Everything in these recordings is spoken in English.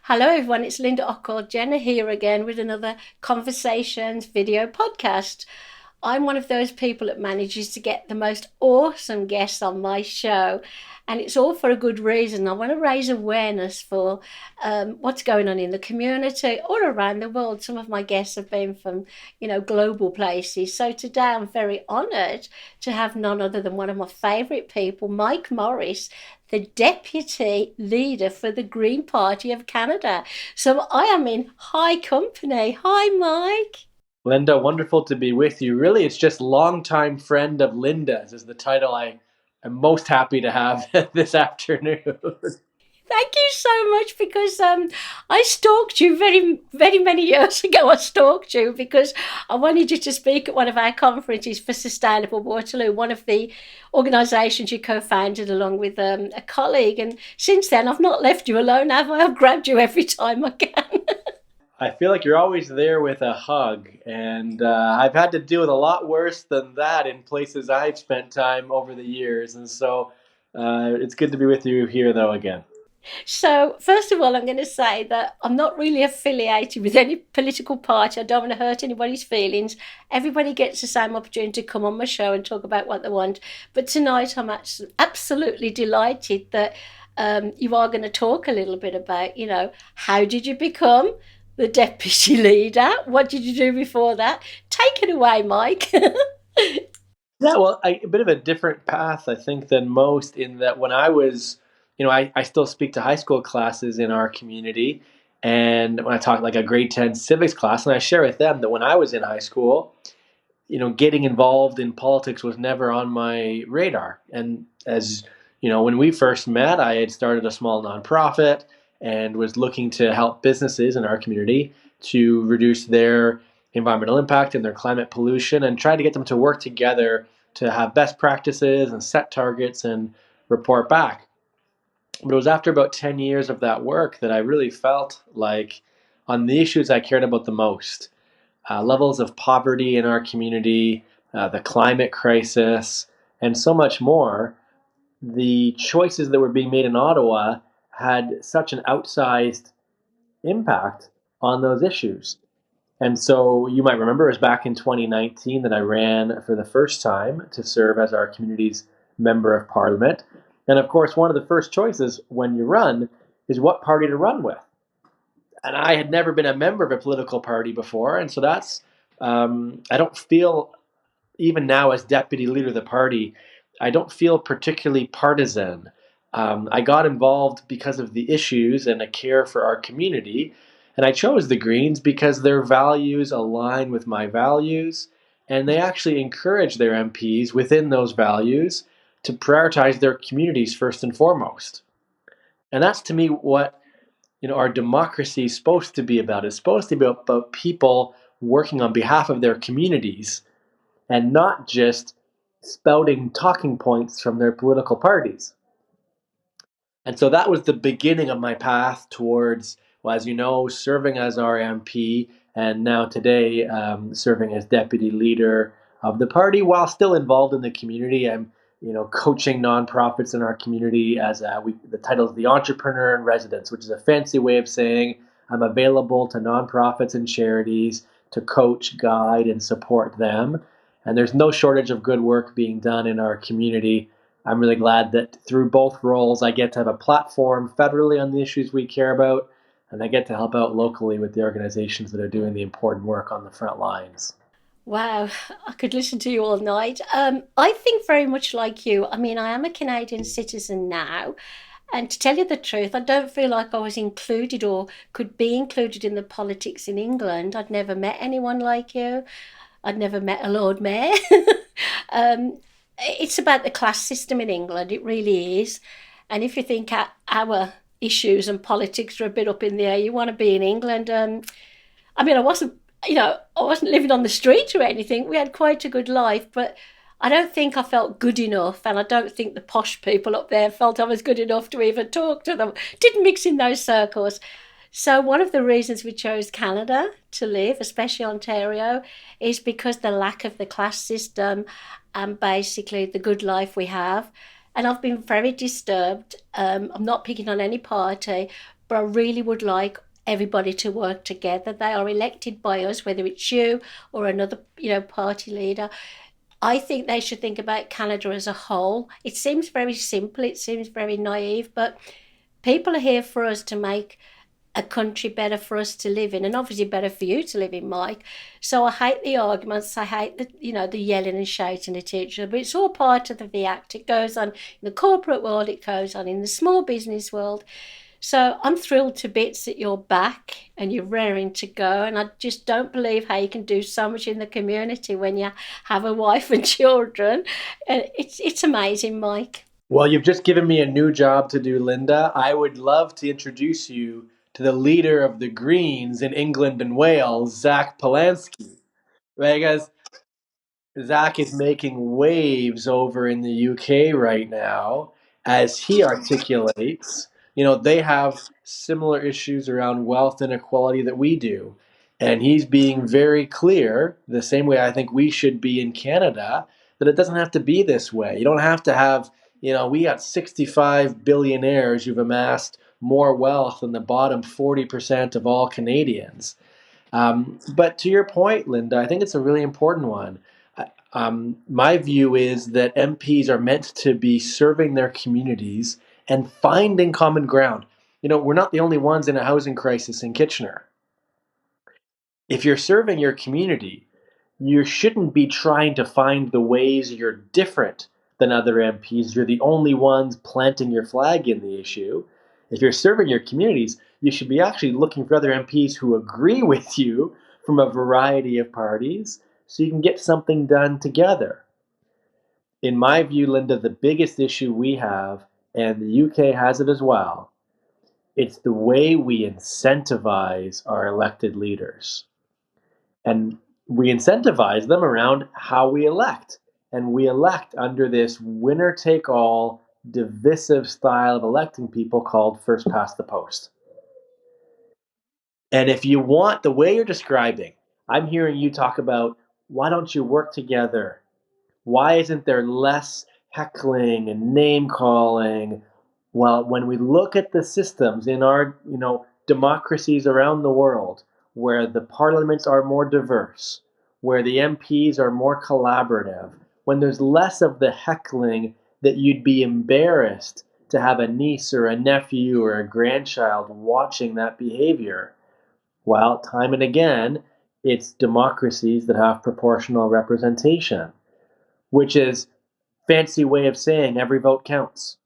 Hello, everyone. It's Linda Ockwell-Jenner here again with another Conversations video podcast. I'm one of those people that manages to get the most awesome guests on my show, and it's all for a good reason. I want to raise awareness for what's going on in the community all around the world. Some of my guests have been from, global places. So today I'm very honoured to have none other than one of my favourite people, Mike Morrice, the deputy leader for the Green Party of Canada. So I am in high company. Hi, Mike. Linda, wonderful to be with you. Really, it's just longtime friend of Linda's is the title I am most happy to have this afternoon. Thank you so much because I stalked you very, very many years ago. I stalked you because I wanted you to speak at one of our conferences for Sustainable Waterloo, one of the organisations you co-founded along with a colleague. And since then, I've not left you alone, have I? I've grabbed you every time I can. I feel like you're always there with a hug, and I've had to deal with a lot worse than that in places I've spent time over the years, and so it's good to be with you here, though, again. So, first of all, I'm going to say that I'm not really affiliated with any political party. I don't want to hurt anybody's feelings. Everybody gets the same opportunity to come on my show and talk about what they want. But tonight, I'm absolutely delighted that you are going to talk a little bit about, how did you become the deputy leader? What did you do before that? Take it away, Mike. Yeah, well, a bit of a different path, I think, than most in that when I was, I still speak to high school classes in our community. And when I talk like a grade 10 civics class, and I share with them that when I was in high school, getting involved in politics was never on my radar. And as when we first met, I had started a small nonprofit and was looking to help businesses in our community to reduce their environmental impact and their climate pollution and try to get them to work together to have best practices and set targets and report back. But it was after about 10 years of that work that I really felt like on the issues I cared about the most, levels of poverty in our community, the climate crisis, and so much more, the choices that were being made in Ottawa had such an outsized impact on those issues. And so you might remember it was back in 2019 that I ran for the first time to serve as our community's member of parliament. And of course, one of the first choices when you run is what party to run with. And I had never been a member of a political party before. And so I don't feel, even now as deputy leader of the party, I don't feel particularly partisan. I got involved because of the issues and a care for our community. And I chose the Greens because their values align with my values. And they actually encourage their MPs within those values to prioritize their communities first and foremost. And that's to me what our democracy is supposed to be about. It's supposed to be about people working on behalf of their communities and not just spouting talking points from their political parties. And so that was the beginning of my path towards, well, as you know, serving as our MP and now today serving as deputy leader of the party while still involved in the community. I'm, coaching nonprofits in our community as the title is the Entrepreneur in Residence, which is a fancy way of saying I'm available to nonprofits and charities to coach, guide, and support them. And there's no shortage of good work being done in our community. I'm really glad that through both roles, I get to have a platform federally on the issues we care about, and I get to help out locally with the organizations that are doing the important work on the front lines. Wow, I could listen to you all night. I think very much like you. I mean, I am a Canadian citizen now, and to tell you the truth, I don't feel like I was included or could be included in the politics in England. I'd never met anyone like you. I'd never met a Lord Mayor. um, it's about the class system in England. It really is. And if you think our issues and politics are a bit up in the air, you want to be in England. I mean, I wasn't living on the street or anything. We had quite a good life, but I don't think I felt good enough, and I don't think the posh people up there felt I was good enough to even talk to them. Didn't mix in those circles. So one of the reasons we chose Canada to live, especially Ontario, is because the lack of the class system and basically the good life we have. And I've been very disturbed. I'm not picking on any party, but I really would like everybody to work together. They are elected by us, whether it's you or another, party leader. I think they should think about Canada as a whole. It seems very simple, it seems very naive, but people are here for us to make a country better for us to live in, and obviously better for you to live in, Mike. So I hate the arguments. I hate the yelling and shouting at each other. But it's all part of the act. It goes on in the corporate world. It goes on in the small business world. So I'm thrilled to bits that you're back and you're raring to go. And I just don't believe how you can do so much in the community when you have a wife and children. It's amazing, Mike. Well, you've just given me a new job to do, Linda. I would love to introduce you to the leader of the Greens in England and Wales, Zach Polanski. Right, guys? Zach is making waves over in the UK right now as he articulates. They have similar issues around wealth inequality that we do. And he's being very clear, the same way I think we should be in Canada, that it doesn't have to be this way. You don't have to have, we got 65 billionaires who've amassed more wealth than the bottom 40% of all Canadians. But to your point, Linda, I think it's a really important one. My view is that MPs are meant to be serving their communities and finding common ground. We're not the only ones in a housing crisis in Kitchener. If you're serving your community, you shouldn't be trying to find the ways you're different than other MPs. You're the only ones planting your flag in the issue. If you're serving your communities, you should be actually looking for other MPs who agree with you from a variety of parties so you can get something done together. In my view, Linda, the biggest issue we have, and the UK has it as well, it's the way we incentivize our elected leaders. And we incentivize them around how we elect. And we elect under this winner take all divisive style of electing people called first past the post. And if you want the way you're describing, I'm hearing you talk about why don't you work together? Why isn't there less heckling and name calling? Well, when we look at the systems in our, democracies around the world, where the parliaments are more diverse, where the MPs are more collaborative, when there's less of the heckling that you'd be embarrassed to have a niece or a nephew or a grandchild watching that behavior. Well, time and again, it's democracies that have proportional representation, which is fancy way of saying every vote counts.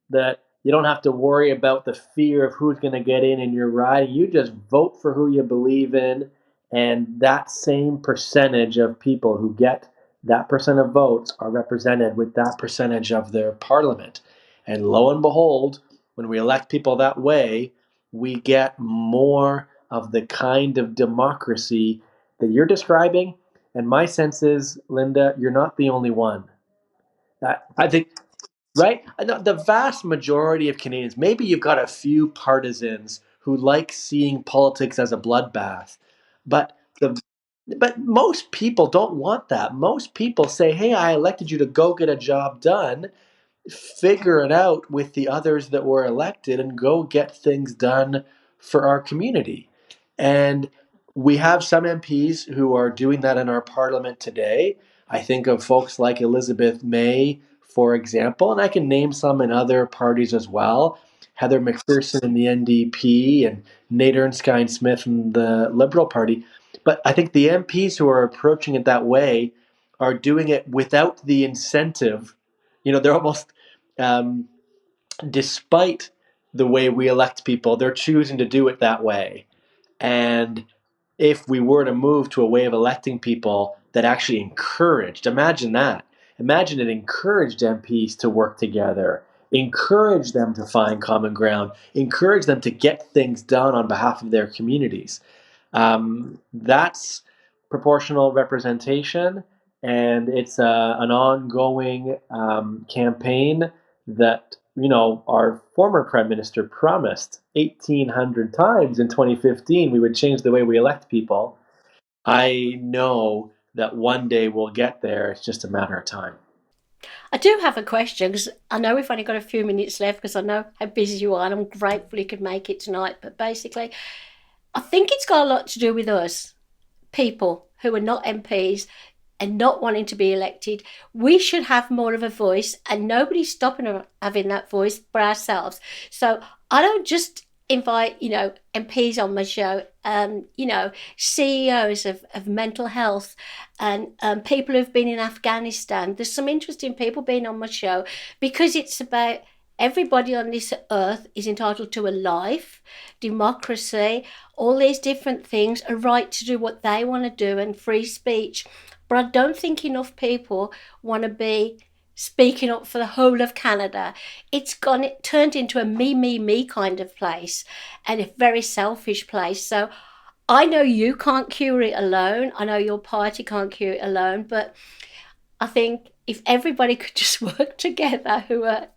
That you don't have to worry about the fear of who's going to get in your riding. You just vote for who you believe in, and that same percentage of people who get that percent of votes are represented with that percentage of their parliament. And lo and behold, when we elect people that way, we get more of the kind of democracy that you're describing. And my sense is, Linda, you're not the only one. I think, right? The vast majority of Canadians, maybe you've got a few partisans who like seeing politics as a bloodbath, but the but most people don't want that. Most people say, "Hey, I elected you to go get a job done. Figure it out with the others that were elected and go get things done for our community." And we have some MPs who are doing that in our parliament today. I think of folks like Elizabeth May, for example, and I can name some in other parties as well. Heather McPherson in the NDP and Nate Ernskine Smith in the Liberal Party. But I think the MPs who are approaching it that way are doing it without the incentive. They're almost um, despite the way we elect people, they're choosing to do it that way. And if we were to move to a way of electing people that actually encouraged, imagine that. Imagine it encouraged MPs to work together, encourage them to find common ground, encourage them to get things done on behalf of their communities. That's proportional representation, and it's an ongoing campaign that our former prime minister promised 1,800 times in 2015 we would change the way we elect people. I know that one day we'll get there. It's just a matter of time. I do have a question because I know we've only got a few minutes left because I know how busy you are and I'm grateful you could make it tonight. But basically, I think it's got a lot to do with us, people who are not MPs and not wanting to be elected. We should have more of a voice, and nobody's stopping having that voice but ourselves. So I don't just invite, MPs on my show, CEOs of mental health and people who've been in Afghanistan. There's some interesting people being on my show because it's about everybody on this earth is entitled to a life, democracy, all these different things, a right to do what they want to do, and free speech. But I don't think enough people want to be speaking up for the whole of Canada. It turned into a me, me, me kind of place and a very selfish place. So I know you can't cure it alone. I know your party can't cure it alone, but I think if everybody could just work together who are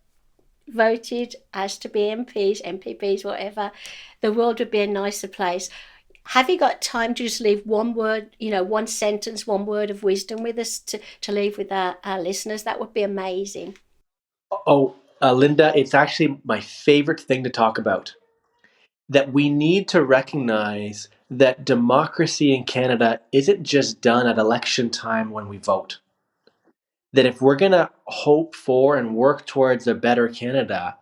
voted as to be MPs, MPPs, whatever, the world would be a nicer place. Have you got time to just leave one word, one sentence, one word of wisdom with us to leave with our listeners? That would be amazing. Oh, Linda, it's actually my favorite thing to talk about. That we need to recognize that democracy in Canada isn't just done at election time when we vote. That if we're going to hope for and work towards a better Canada,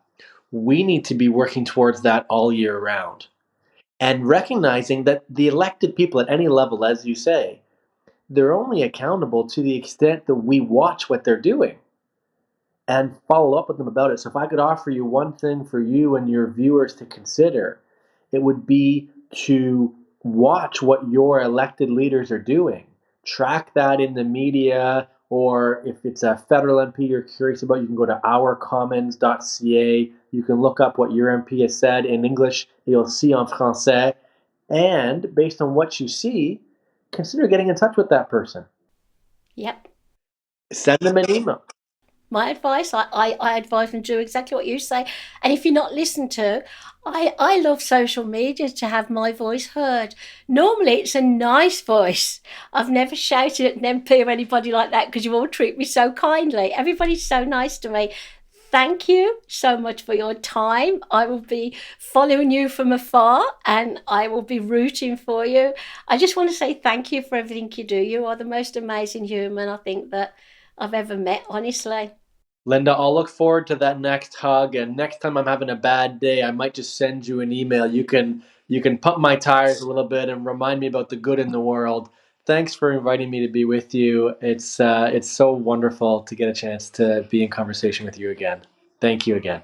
we need to be working towards that all year round. And recognizing that the elected people at any level, as you say, they're only accountable to the extent that we watch what they're doing and follow up with them about it. So if I could offer you one thing for you and your viewers to consider, it would be to watch what your elected leaders are doing. Track that in the media, or if it's a federal MP you're curious about, you can go to ourcommons.ca. You can look up what your MP has said in English. You'll see en français. And based on what you see, consider getting in touch with that person. Yep. Send them an email. My advice, I advise them to do exactly what you say. And if you're not listened to, I love social media to have my voice heard. Normally, it's a nice voice. I've never shouted at an MP or anybody like that because you all treat me so kindly. Everybody's so nice to me. Thank you so much for your time. I will be following you from afar and I will be rooting for you. I just want to say thank you for everything you do. You are the most amazing human I think that I've ever met, honestly. Linda, I'll look forward to that next hug. And next time I'm having a bad day, I might just send you an email. You can pump my tires a little bit and remind me about the good in the world. Thanks for inviting me to be with you. It's so wonderful to get a chance to be in conversation with you again. Thank you again.